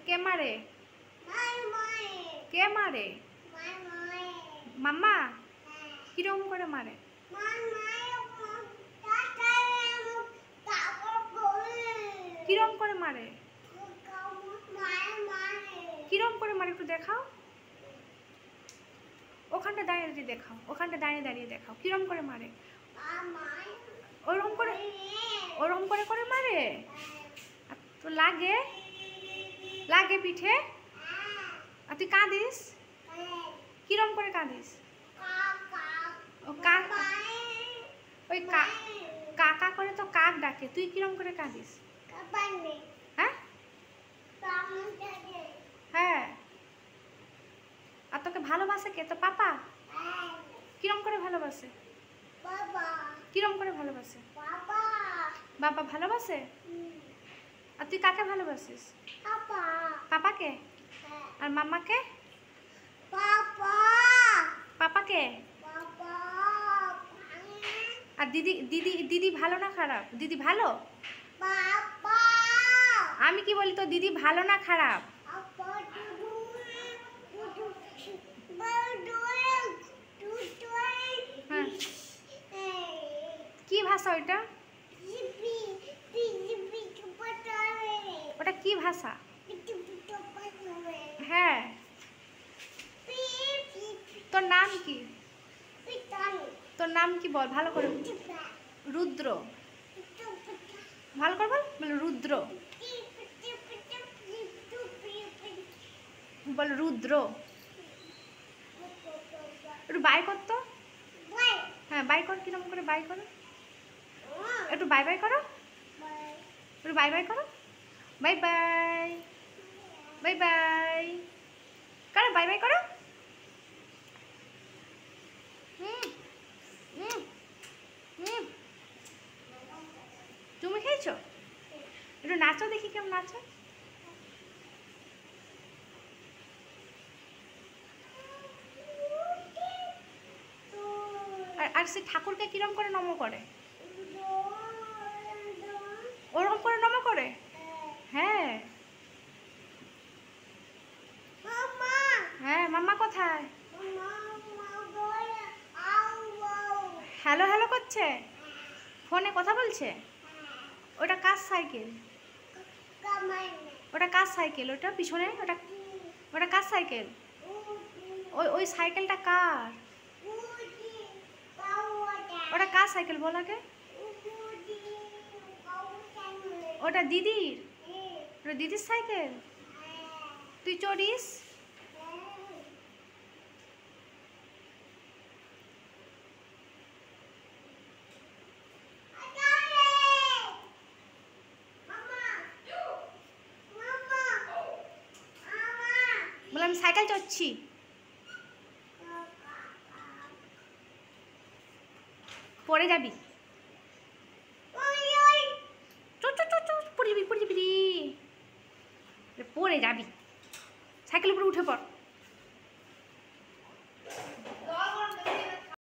কে মারে? কে মারে? মাম্মা কিরকম করে মারে? কিরকম করে মারে? কিরকম করে মারে একটু দেখাও। ওখানটা দাঁড়িয়ে দাঁড়িয়ে দেখাও, ওখানটা দাঁড়িয়ে দাঁড়িয়ে দেখাও কিরকম করে মারে। ওরকম করে, ওরকম করে করে মারে তো লাগে, লাগে পিঠে। আর তুই কাঁদিস? কিরম করে কাঁদিস? ওই কাকা করে তো কাক ডাকে, তুই কিরম করে কাঁদিস? হ্যাঁ হ্যাঁ। আর তোকে ভালোবাসে কে? তো পাপা? কিরম করে ভালোবাসে? কিরম করে ভালোবাসে? বাবা ভালোবাসে। আর তুই কাকে ভালোবাসিস? পাপাকে। আর মাম্মাকে? পাপাকে। আর দিদি দিদি দিদি ভালো না খারাপ? দিদি ভালো। আমি কি বলি তো, দিদি ভালো না খারাপ? হ্যাঁ। কি ভাষা ওইটা? ওটা কি ভাষা? হ্যাঁ। তোর নাম কি? তোর নাম কি বল ভালো করে। রুদ্র। ভালো করে বল। বল রুদ্র। বল রুদ্র। একটু বাই কর তো। হ্যাঁ বাই কর, কিরকম করে বাই করো? একটু বাই বাই করো, একটু বাই বাই করো। বাই বাই, বাই বাই করো, বাই বাই করো। তুমি খেয়েছো? একটু নাচো দেখি কেমন নাচো। আর সে ঠাকুরকে কিরম করে নম করে? ওরকম করে নম করে? হ্যাঁ। হ্যাঁ মাম্মা কোথায়? হ্যালো হ্যালো করছে, ফোনে কথা বলছে। ওটা কার সাইকেল? ওটা কার সাইকেল? ওটা পিছনে ওটা, ওটা কার সাইকেল? ওই ওই সাইকেলটা কার? ওটা কার সাইকেল বল আগে? ওটা দিদির? ওটা দিদির সাইকেল? তুই চড়িস? বলে আমি সাইকেল চড়ছি। পড়ে যাবি, পড়ে যাবি, পড়ে যাবি, সাইকেল উপরে উঠে পড়।